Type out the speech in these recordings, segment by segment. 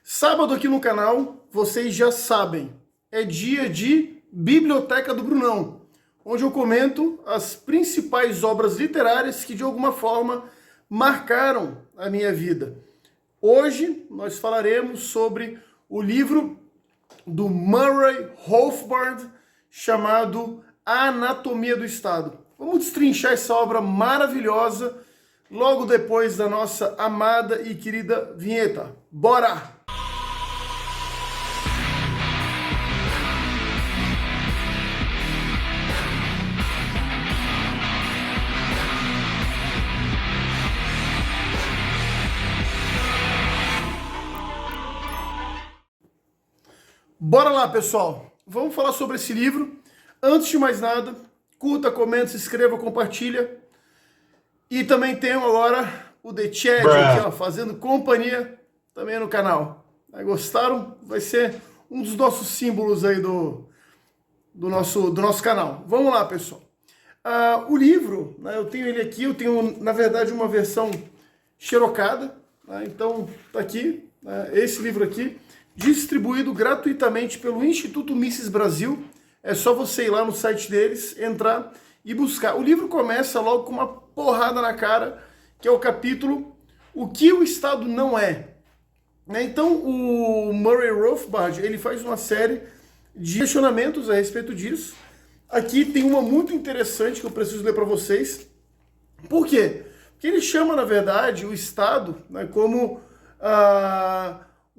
Sábado aqui no canal, vocês já sabem, é dia de Biblioteca do Brunão, onde eu comento as principais obras literárias que de alguma forma marcaram a minha vida. Hoje nós falaremos sobre o livro do Murray Rothbard chamado A Anatomia do Estado. Vamos destrinchar essa obra maravilhosa logo depois da nossa amada e querida vinheta. Bora! Bora lá, pessoal! Vamos falar sobre esse livro. Antes de mais nada, curta, comenta, se inscreva, compartilha. E também tenho agora o The Chad aqui, ó, fazendo companhia também no canal. Gostaram? Vai ser um dos nossos símbolos aí do nosso canal. Vamos lá, pessoal. O livro, né, eu tenho ele aqui, eu tenho, na verdade, uma versão xerocada, né, então tá aqui, né, esse livro aqui, distribuído gratuitamente pelo Instituto Mises Brasil. É só você ir lá no site deles, entrar e buscar. O livro começa logo com uma porrada na cara, que é o capítulo O que o Estado não é. Então, o Murray Rothbard, ele faz uma série de questionamentos a respeito disso. Aqui tem uma muito interessante que eu preciso ler para vocês. Por quê? Porque ele chama, na verdade, o Estado, né, como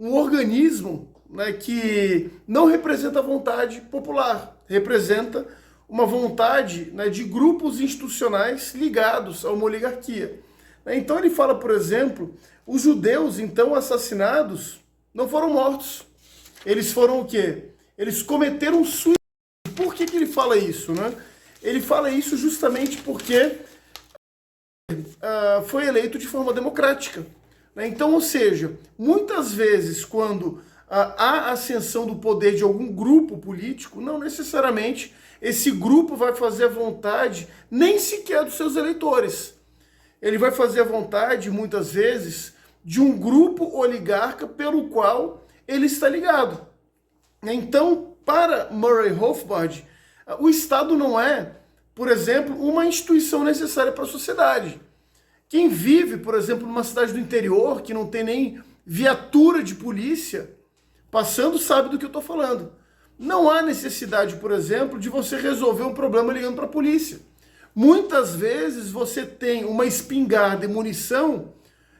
um organismo, né, que não representa a vontade popular, representa uma vontade, né, de grupos institucionais ligados a uma oligarquia. Então ele fala, por exemplo, os judeus, então, assassinados, não foram mortos. Eles foram o quê? Eles cometeram suicídio. Por que ele fala isso, né? Ele fala isso justamente porque foi eleito de forma democrática. Então, ou seja, muitas vezes quando há ascensão do poder de algum grupo político, não necessariamente esse grupo vai fazer a vontade nem sequer dos seus eleitores. Ele vai fazer a vontade, muitas vezes, de um grupo oligarca pelo qual ele está ligado. Então, para Murray Rothbard, o Estado não é, por exemplo, uma instituição necessária para a sociedade. Quem vive, por exemplo, numa cidade do interior, que não tem nem viatura de polícia, passando sabe do que eu estou falando. Não há necessidade, por exemplo, de você resolver um problema ligando para a polícia. Muitas vezes você tem uma espingarda e munição,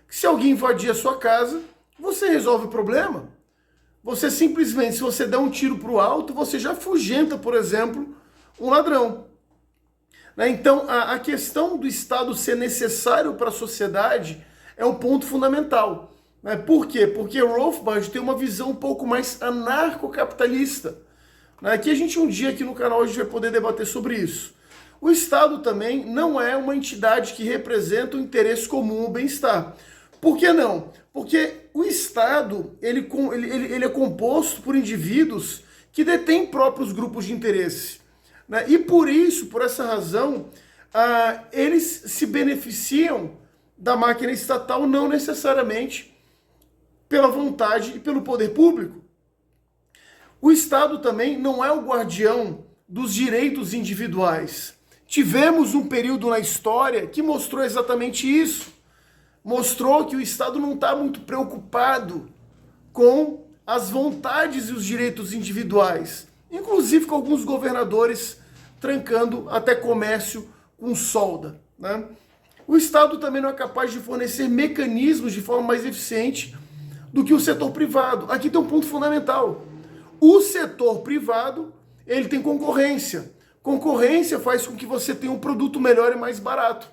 que se alguém invadir a sua casa, você resolve o problema. Você simplesmente, se você der um tiro para o alto, você já afugenta, por exemplo, um ladrão. Então, a questão do Estado ser necessário para a sociedade é um ponto fundamental. Por quê? Porque Rothbard tem uma visão um pouco mais anarcocapitalista. Que a gente um dia aqui no canal a gente vai poder debater sobre isso. O Estado também não é uma entidade que representa o interesse comum, o bem-estar. Por que não? Porque o Estado ele é composto por indivíduos que detêm próprios grupos de interesse. E por isso, por essa razão, eles se beneficiam da máquina estatal não necessariamente pela vontade e pelo poder público. O Estado também não é o guardião dos direitos individuais. Tivemos um período na história que mostrou exatamente isso. Mostrou que o Estado não está muito preocupado com as vontades e os direitos individuais. Inclusive com alguns governadores trancando até comércio com solda. O Estado também não é capaz de fornecer mecanismos de forma mais eficiente do que o setor privado. Aqui tem um ponto fundamental. O setor privado, ele tem concorrência. Concorrência faz com que você tenha um produto melhor e mais barato.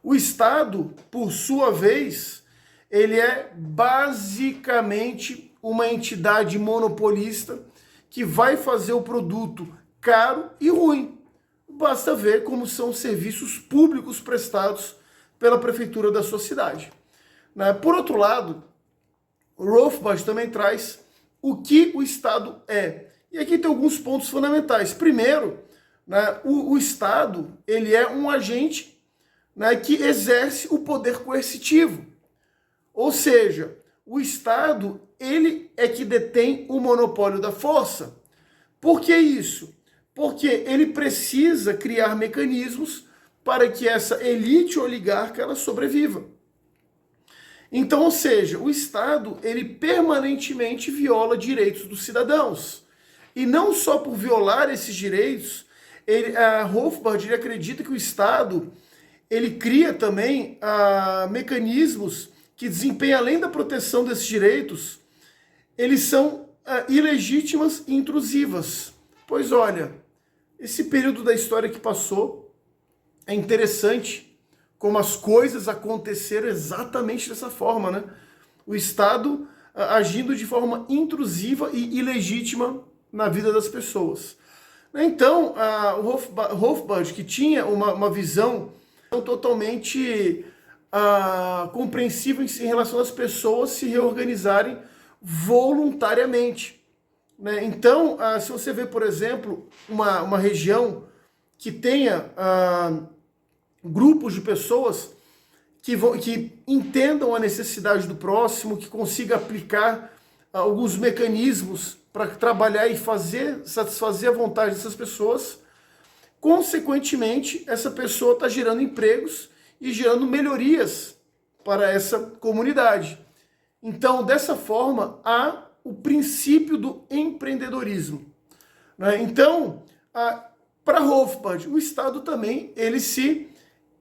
O Estado, por sua vez, ele é basicamente uma entidade monopolista que vai fazer o produto caro e ruim. Basta ver como são os serviços públicos prestados pela prefeitura da sua cidade. Por outro lado, Rothbard também traz o que o Estado é. E aqui tem alguns pontos fundamentais. Primeiro, o Estado ele é um agente que exerce o poder coercitivo. Ou seja, o Estado, ele é que detém o monopólio da força. Por que isso? Porque ele precisa criar mecanismos para que essa elite oligarca ela sobreviva. Então, ou seja, o Estado, ele permanentemente viola direitos dos cidadãos. E não só por violar esses direitos, a Rothbard ele acredita que o Estado ele cria também mecanismos que desempenham, além da proteção desses direitos, eles são ilegítimas e intrusivas. Pois olha, esse período da história que passou é interessante como as coisas aconteceram exatamente dessa forma, né? O Estado agindo de forma intrusiva e ilegítima na vida das pessoas. Então, o Rothbard, que tinha uma visão totalmente compreensível em relação às pessoas se reorganizarem voluntariamente. Né? Então, se você vê, por exemplo, uma região que tenha grupos de pessoas que entendam a necessidade do próximo, que consiga aplicar alguns mecanismos para trabalhar e satisfazer a vontade dessas pessoas, consequentemente, essa pessoa está gerando empregos e gerando melhorias para essa comunidade. Então, dessa forma, há o princípio do empreendedorismo. Né? Então, para Rothbard, o Estado também ele se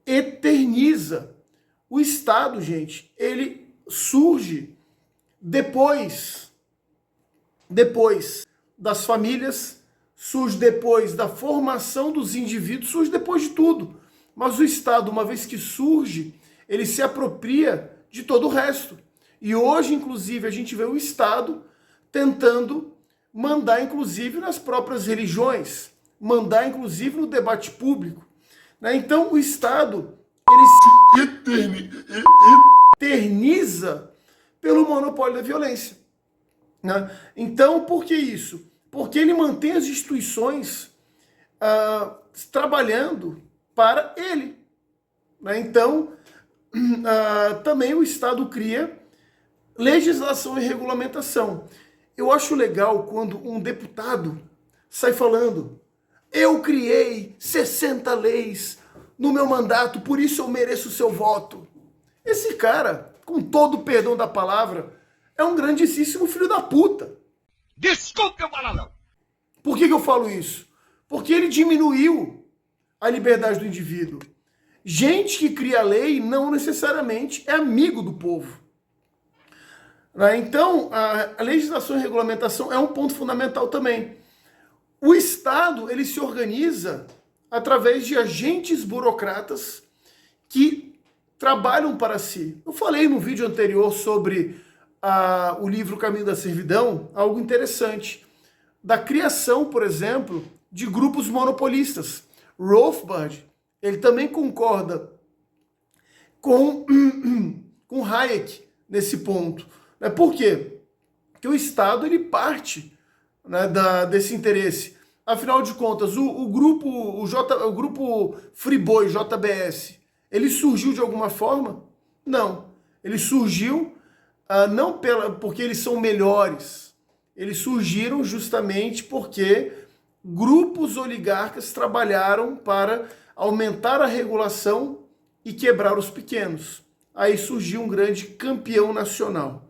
eterniza. O Estado, gente, ele surge depois das famílias, surge depois da formação dos indivíduos, surge depois de tudo. Mas o Estado, uma vez que surge, ele se apropria de todo o resto. E hoje, inclusive, a gente vê o Estado tentando mandar, inclusive, nas próprias religiões, mandar, inclusive, no debate público. Então, o Estado, ele se eterniza pelo monopólio da violência. Né? Então, por que isso? Porque ele mantém as instituições trabalhando para ele. Né? Então, também o Estado cria legislação e regulamentação. Eu acho legal quando um deputado sai falando: eu criei 60 leis no meu mandato, por isso eu mereço o seu voto. Esse cara, com todo o perdão da palavra, é um grandíssimo filho da puta. Desculpe o palavrão. Por que eu falo isso? Porque ele diminuiu a liberdade do indivíduo. Gente que cria lei não necessariamente é amigo do povo. Então, a legislação e regulamentação é um ponto fundamental também. O Estado, ele se organiza através de agentes burocratas que trabalham para si. Eu falei no vídeo anterior sobre o livro Caminho da Servidão, algo interessante. Da criação, por exemplo, de grupos monopolistas. Rothbard, ele também concorda com Hayek nesse ponto. Por quê? Porque o Estado ele parte, né, desse interesse. Afinal de contas, o grupo Friboi, JBS, ele surgiu de alguma forma? Não. Ele surgiu não porque eles são melhores. Eles surgiram justamente porque grupos oligarcas trabalharam para aumentar a regulação e quebrar os pequenos. Aí surgiu um grande campeão nacional.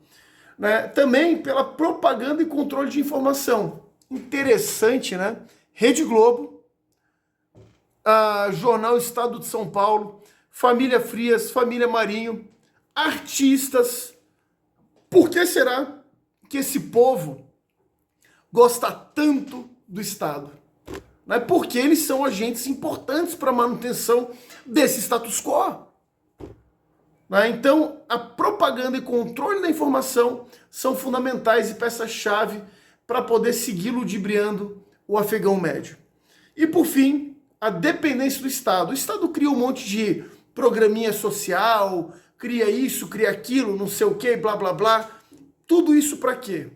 Né? Também pela propaganda e controle de informação. Interessante, né? Rede Globo, Jornal Estado de São Paulo, Família Frias, Família Marinho, artistas. Por que será que esse povo gosta tanto do Estado? Né? Porque eles são agentes importantes para a manutenção desse status quo. Então, a propaganda e controle da informação são fundamentais e peça-chave para poder seguir ludibriando o afegão médio. E, por fim, a dependência do Estado. O Estado cria um monte de programinha social, cria isso, cria aquilo, não sei o quê, blá, blá, blá. Tudo isso para quê?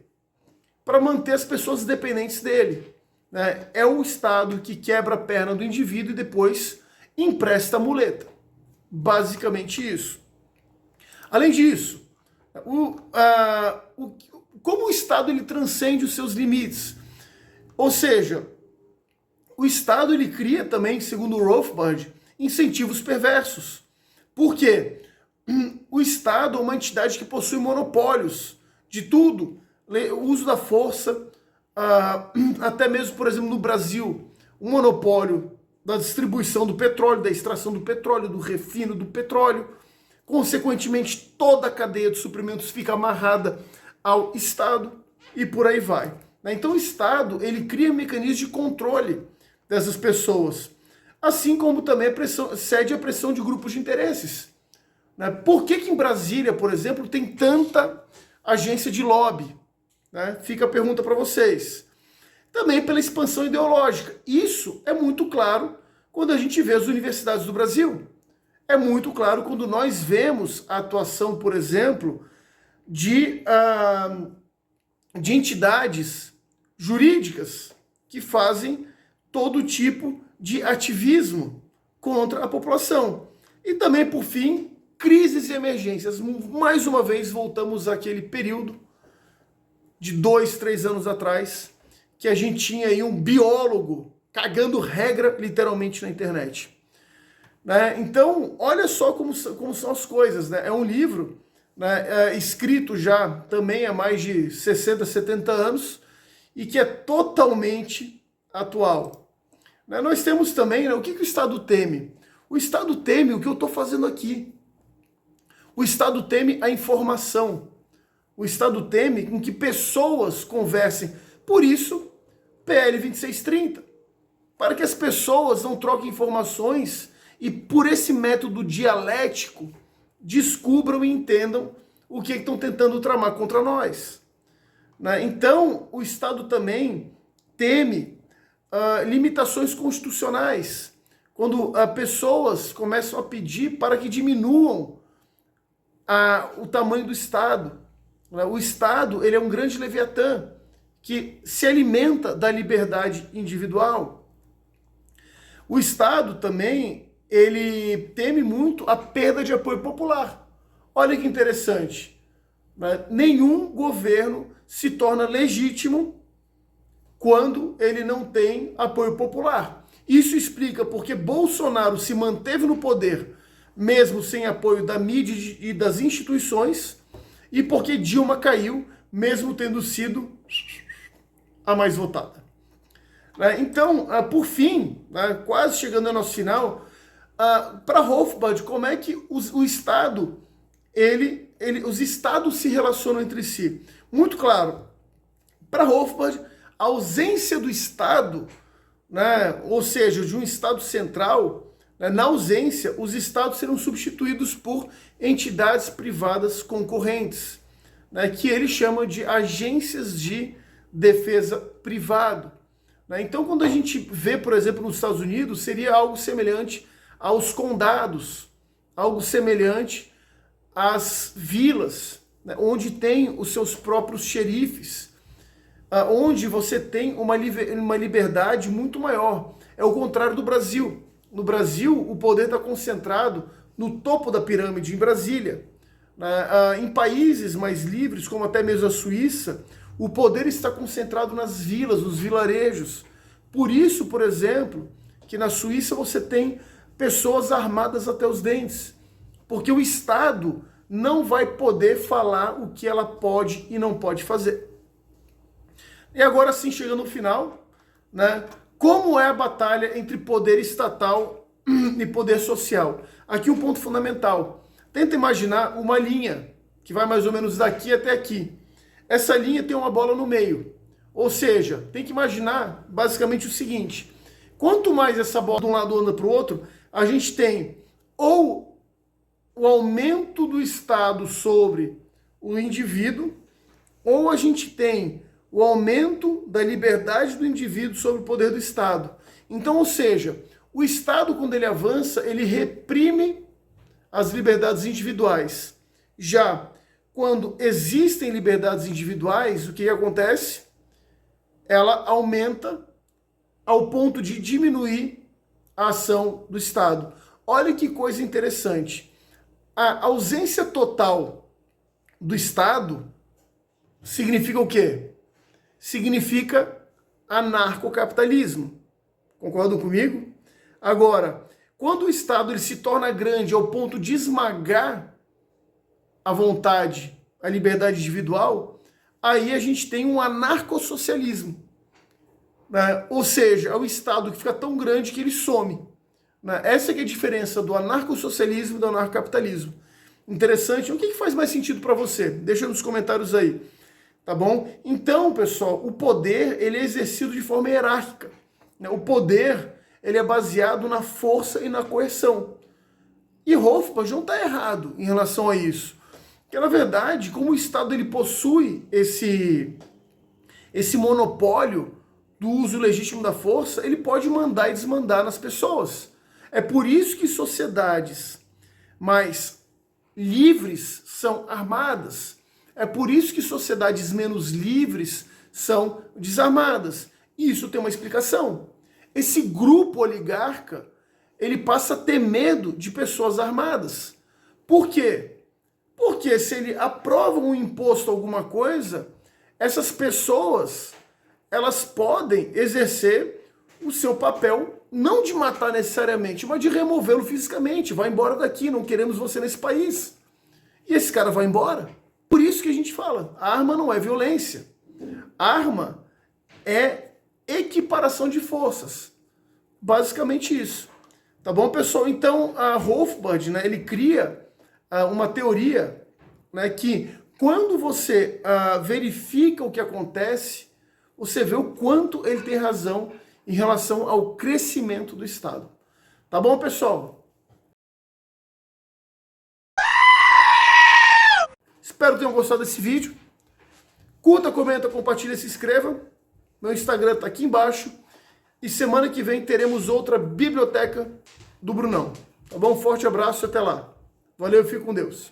Para manter as pessoas dependentes dele. Né? É o Estado que quebra a perna do indivíduo e depois empresta a muleta. Basicamente isso. Além disso, Como o Estado ele transcende os seus limites. Ou seja, o Estado ele cria também, segundo o Rothbard, incentivos perversos. Por quê? O Estado é uma entidade que possui monopólios de tudo, o uso da força, até mesmo, por exemplo, no Brasil, o monopólio da distribuição do petróleo, da extração do petróleo, do refino do petróleo. Consequentemente, toda a cadeia de suprimentos fica amarrada ao Estado e por aí vai. Então o Estado ele cria mecanismos de controle dessas pessoas, assim como também cede a pressão de grupos de interesses. Por que em Brasília, por exemplo, tem tanta agência de lobby? Fica a pergunta para vocês. Também pela expansão ideológica. Isso é muito claro quando a gente vê as universidades do Brasil. É muito claro quando nós vemos a atuação, por exemplo, de entidades jurídicas que fazem todo tipo de ativismo contra a população. E também, por fim, crises e emergências. Mais uma vez, voltamos àquele período de 2, 3 anos atrás, que a gente tinha aí um biólogo cagando regra, literalmente, na internet. Então, olha só como são as coisas. É um livro escrito já também há mais de 60, 70 anos e que é totalmente atual. Nós temos também, o que o Estado teme? O Estado teme o que eu estou fazendo aqui. O Estado teme a informação. O Estado teme com que pessoas conversem. Por isso, PL 2630. Para que as pessoas não troquem informações e, por esse método dialético, descubram e entendam o que estão tentando tramar contra nós. Então, o Estado também teme limitações constitucionais. Quando pessoas começam a pedir para que diminuam o tamanho do Estado. O Estado ele é um grande leviatã que se alimenta da liberdade individual. O Estado também ele teme muito a perda de apoio popular. Olha que interessante. Nenhum governo se torna legítimo quando ele não tem apoio popular. Isso explica porque Bolsonaro se manteve no poder mesmo sem apoio da mídia e das instituições, e porque Dilma caiu, mesmo tendo sido a mais votada. Então, por fim, quase chegando ao nosso final, para Rothbard, como é que o Estado, os Estados se relacionam entre si? Muito claro, para Rothbard, a ausência do Estado, ou seja, de um Estado central, na ausência, os Estados serão substituídos por entidades privadas concorrentes, que ele chama de agências de defesa privado. Então, quando a gente vê, por exemplo, nos Estados Unidos, seria algo semelhante aos condados, algo semelhante às vilas, onde tem os seus próprios xerifes, onde você tem uma liberdade muito maior. É o contrário do Brasil. No Brasil, o poder está concentrado no topo da pirâmide, em Brasília. Em países mais livres, como até mesmo a Suíça, o poder está concentrado nas vilas, nos vilarejos. Por isso, por exemplo, que na Suíça você tem pessoas armadas até os dentes. Porque o Estado não vai poder falar o que ela pode e não pode fazer. E agora sim, chegando no final, como é a batalha entre poder estatal e poder social? Aqui um ponto fundamental. Tenta imaginar uma linha que vai mais ou menos daqui até aqui. Essa linha tem uma bola no meio. Ou seja, tem que imaginar basicamente o seguinte. Quanto mais essa bola de um lado anda para o outro, a gente tem ou o aumento do Estado sobre o indivíduo, ou a gente tem o aumento da liberdade do indivíduo sobre o poder do Estado. Então, ou seja, o Estado, quando ele avança, ele reprime as liberdades individuais. Já quando existem liberdades individuais, o que acontece? Ela aumenta ao ponto de diminuir a ação do Estado. Olha que coisa interessante. A ausência total do Estado significa o quê? Significa anarcocapitalismo. Concordam comigo? Agora, quando o Estado ele se torna grande ao ponto de esmagar a vontade, a liberdade individual, aí a gente tem um anarcossocialismo. Né? Ou seja, é o Estado que fica tão grande que ele some. Né? Essa que é a diferença do anarcossocialismo e do anarcocapitalismo. Interessante. O que faz mais sentido para você? Deixa nos comentários aí. Tá bom? Então, pessoal, o poder ele é exercido de forma hierárquica. O poder ele é baseado na força e na coerção. E Rothbard não está errado em relação a isso. Porque, na verdade, como o Estado ele possui esse monopólio do uso legítimo da força, ele pode mandar e desmandar nas pessoas. É por isso que sociedades mais livres são armadas. É por isso que sociedades menos livres são desarmadas. E isso tem uma explicação. Esse grupo oligarca, ele passa a ter medo de pessoas armadas. Por quê? Porque se ele aprova um imposto a alguma coisa, essas pessoas, elas podem exercer o seu papel, não de matar necessariamente, mas de removê-lo fisicamente. Vai embora daqui, não queremos você nesse país. E esse cara vai embora. Por isso que a gente fala, a arma não é violência. A arma é equiparação de forças. Basicamente isso. Tá bom, pessoal? Então, a Rothbard, né, ele cria uma teoria, né, que quando você verifica o que acontece, você vê o quanto ele tem razão em relação ao crescimento do Estado. Tá bom, pessoal? Espero que tenham gostado desse vídeo. Curta, comenta, compartilha, se inscreva. Meu Instagram está aqui embaixo. E semana que vem teremos outra biblioteca do Brunão. Tá bom? Forte abraço e até lá. Valeu, fique com Deus.